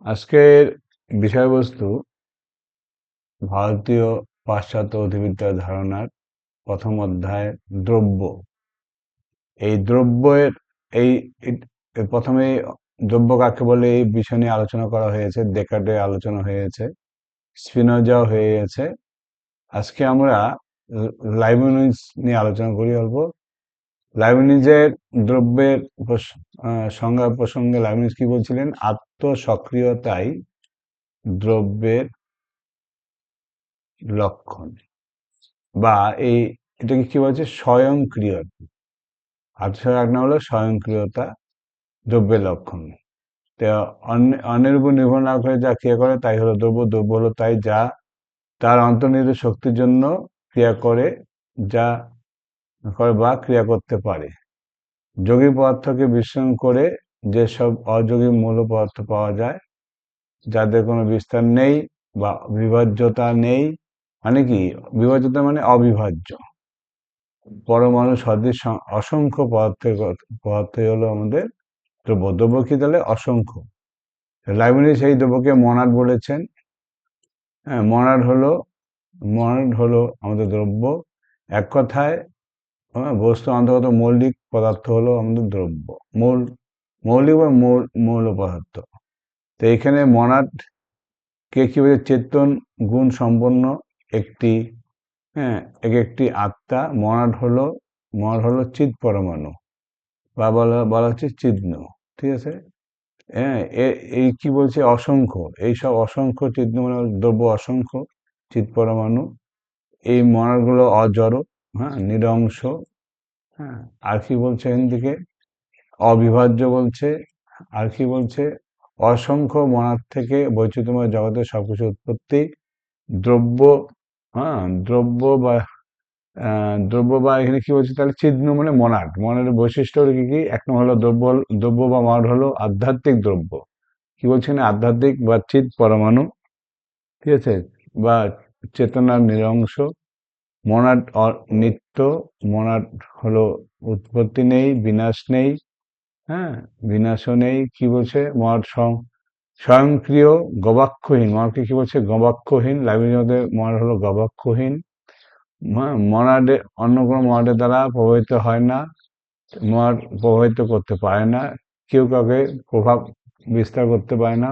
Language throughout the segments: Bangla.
আজকের বিষয়বস্তু ভারতীয় পাশ্চাত্য অধিবিদ্যার ধারণার প্রথম অধ্যায় দ্রব্য। এই দ্রব্যের এই প্রথমে দ্রব্য কাকে বলে এই বিষয় নিয়ে আলোচনা করা হয়েছে, ডেকার্টে আলোচনা হয়েছে, স্পিনোজাও হয়ে গেছে। আজকে আমরা লাইবনিজ নিয়ে আলোচনা করি অল্প। লাইবনিজের দ্রব্যের সংজ্ঞা প্রসঙ্গে লাইবনিজ কি বলছিলেন? আত্মসক্রিয়তাই দ্রব্যের লক্ষণ, বা এটাকে কি বলছে, স্বয়ংক্রিয়তা। আত্মসহায়ক না হলো স্বয়ংক্রিয়তা দ্রব্যের লক্ষণ। তো অন্যের উপর নির্ভর না করে যা ক্রিয়া করে তাই হলো দ্রব্য। দ্রব্য হলো তাই যা তার অন্তর্নিহিত শক্তির জন্য ক্রিয়া করে, যা করে বা ক্রিয়া করতে পারে। যৌগিক পদার্থকে বিশ্লেষণ করে যেসব অযৌগিক মৌল পদার্থ পাওয়া যায়, যাদের কোনো বিস্তার নেই বা বিভাজ্যতা নেই, মানে কি বিভাজ্যতা মানে অবিভাজ্য, পরমাণু সদৃশ অসংখ্য পদার্থই হলো আমাদের দ্রব্য। দ্রব্য কি তাহলে? অসংখ্য। লাইবনিজ সেই দ্রব্যকে মনাড বলেছেন। হ্যাঁ, মনাড হলো আমাদের দ্রব্য। এক কথায় বস্তু অন্তর্গত মৌলিক পদার্থ হলো আমাদের দ্রব্য, মৌলিক বা মৌল পদার্থ। তো এখানে মনাড কে কি বলে? চেতন গুণ সম্পন্ন একটি, হ্যাঁ, একটি আত্মা। মনাড হলো চিৎ পরমাণু, বা বলা হচ্ছে চিহ্ন। ঠিক আছে? হ্যাঁ, এই কি বলছে? অসংখ্য। এইসব অসংখ্য চিহ্ন মানে দ্রব্য অসংখ্য চিৎ পরমাণু। এই মনাডগুলো অজড়, হ্যাঁ, নিরংশ। হ্যাঁ, আর কি বলছে এখান থেকে? অবিভাজ্য বলছে। আর কি বলছে? অসংখ্য মনাড থেকে বৈচিত্র্যময় জগতের সবকিছু উৎপত্তি। দ্রব্য, হ্যাঁ, দ্রব্য বা এখানে কি বলছে তাহলে? চিহ্ন মানে মনাডের বৈশিষ্ট্য হলো কি? এক নম্বর হলো দ্রব্য বা মনাড হলো আধ্যাত্মিক দ্রব্য। কি বলছে না? আধ্যাত্মিক বা চিৎ পরমাণু। ঠিক আছে? বা চেতনার নিরংশ। মনাড নিত্য। মনাড হলো উৎপত্তি নেই, বিনাশ নেই, হ্যাঁ, বিনাশও নেই। কি বলছে? মনাড স্বয়ংক্রিয়, গবাক্ষহীন। মনাডকে কি বলছে? গবাক্ষহীন। লাইব্রেরির মনাড হলো গবাক্ষহীন। মনাডে অন্য কোনো মনাডের দ্বারা প্রভাবিত হয় না, মনাড প্রভাবিত করতে পারে না, কেউ কাউকে প্রভাব বিস্তার করতে পারে না।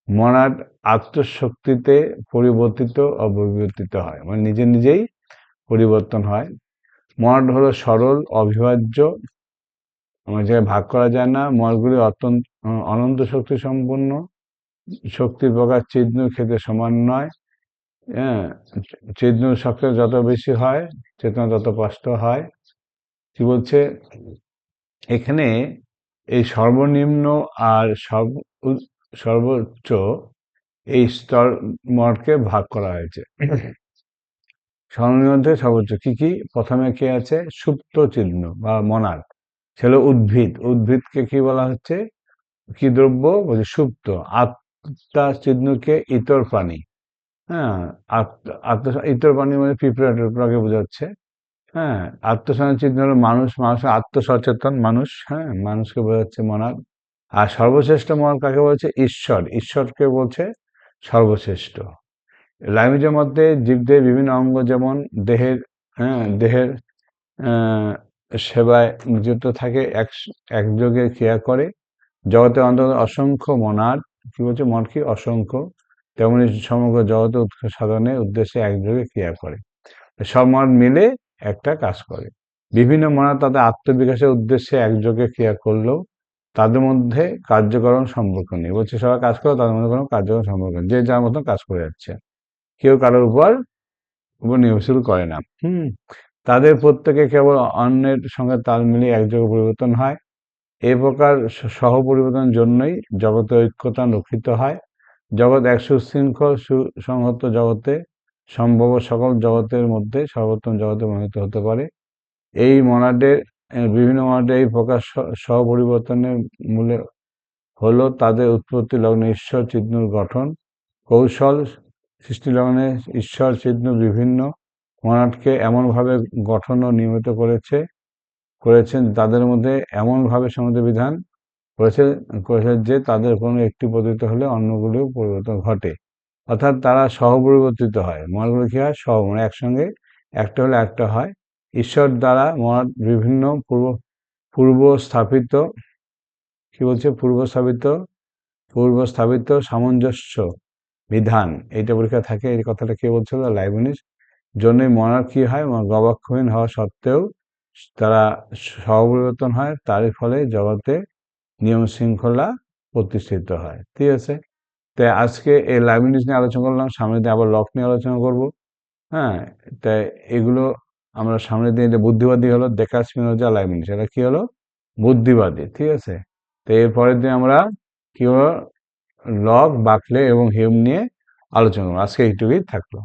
মনাড আত্মশক্তিতে পরিবর্তিত অপরিবর্তিত হয়, মানে নিজে নিজেই পরিবর্তন হয়। মনাড হলো সরল, অবিভাজ্য, আমার জায়গায় ভাগ করা যায় না। মনাডগুলি অনন্ত শক্তি সম্পন্ন। শক্তির প্রকার চিহ্ন ক্ষেত্রে সমান নয়। হ্যাঁ, চিহ্ন সক্রিয় যত বেশি হয়, চেতনা তত স্পষ্ট হয়। কি বলছে এখানে? এই সর্বনিম্ন আর সর্বোচ্চ, এই স্তর মডকে ভাগ করা হয়েছে। সর্বনিম্ন থেকে সর্বোচ্চ কি কি? প্রথমে কি আছে? সুপ্ত চিহ্ন বা মনাড, ছিল উদ্ভিদকে কি বলা হচ্ছে? কি দ্রব্য বলছে? সুপ্ত। আত্মা চিহ্নকে ইতর প্রাণী। হ্যাঁ, ইতর প্রাণী মানে পিঁপড়া টিপড়াকে বোঝাচ্ছে। হ্যাঁ, আত্মসচেতন চিহ্ন হলো মানুষের আত্মসচেতন মানুষ। হ্যাঁ, মানুষকে বোঝাচ্ছে মনাড। আর সর্বশ্রেষ্ঠ মনাড কাকে বলছে? ঈশ্বরকে বলছে সর্বশ্রেষ্ঠ। লাইব্রেরির মধ্যে জীবদের বিভিন্ন অঙ্গ যেমন দেহের সেবায় নিযুক্ত থাকে, একযোগে ক্রিয়া করে। জগতে অন্তত অসংখ্য মনাড, কি বলছে? মন কি? অসংখ্য। তেমনি সমগ্র জগতে উৎকর্ষ সাধনের উদ্দেশ্যে একযোগে ক্রিয়া করে। সব মনাড মিলে একটা কাজ করে। বিভিন্ন মনাড তাদের আত্মবিকাশের উদ্দেশ্যে একযোগে ক্রিয়া করলেও তাদের মধ্যে কার্যকরণ সম্পর্ক নেই। বলছে সবাই কাজ করে, তাদের মধ্যে কোনো কার্যকরণ সম্পর্ক নেই, যে যার মতন কাজ করে যাচ্ছে, কেউ কারোর উপর নির্ভরশীল করে না। তাদের প্রত্যেকে কেবল অন্যের সঙ্গে তাল মিলিয়ে একযোগে পরিবর্তন হয়। এই প্রকার সহ পরিবর্তনের জন্যই জগতে ঐক্যতা রক্ষিত হয়। জগৎ এক সুশৃঙ্খল সুসংহত জগতে সম্ভব সকল জগতের মধ্যে সর্বোত্তম জগতে মনোনীত হতে পারে। এই মনাডের বিভিন্ন মনাডের এই প্রকার সহ পরিবর্তনের মূলে হলো তাদের উৎপত্তি লগ্নে ঈশ্বর চিহ্নর গঠন কৌশল। সৃষ্টি লগ্নে ঈশ্বর চিহ্ন বিভিন্ন মনাডকে এমনভাবে গঠন ও নিয়মিত করেছেন তাদের মধ্যে এমনভাবে সমাজ বিধান করেছে করেছে যে তাদের কোনো একটি পতিত হলে অন্যগুলিও পরিবর্তন ঘটে, অর্থাৎ তারা সহপরিবর্তিত হয়। মনাদগুলো কি হয়? মানে একসঙ্গে একটা হলে একটা হয়। ঈশ্বর দ্বারা মনাদ বিভিন্ন পূর্ব স্থাপিত কি বলছে পূর্ব স্থাপিত সামঞ্জস্য বিধান এইটা পরীক্ষা থাকে, এই কথাটা কে বলছিল? লাইবনিজ। জন্যই মনার কি হয়? গবাক্ষহীন হওয়া সত্ত্বেও তারা সহপরিবর্তন হয়, তারই ফলে জগতে নিয়ম শৃঙ্খলা প্রতিষ্ঠিত হয়। ঠিক আছে, তাই আজকে এই লাইবনিজ নিয়ে আলোচনা করলাম, সামনে দিয়ে আবার লক নিয়ে আলোচনা করব। হ্যাঁ, তাই এগুলো আমরা সামনে দিয়ে, এটা বুদ্ধিবাদী হলো দেকার্ত, স্পিনোজা, লাইবনিজ, এটা কি হলো? বুদ্ধিবাদী। ঠিক আছে, তো এরপরের দিন আমরা কি হলো? লক, বাকলে এবং হিউম নিয়ে আলোচনা করবো। আজকে এইটুকুই থাকলো।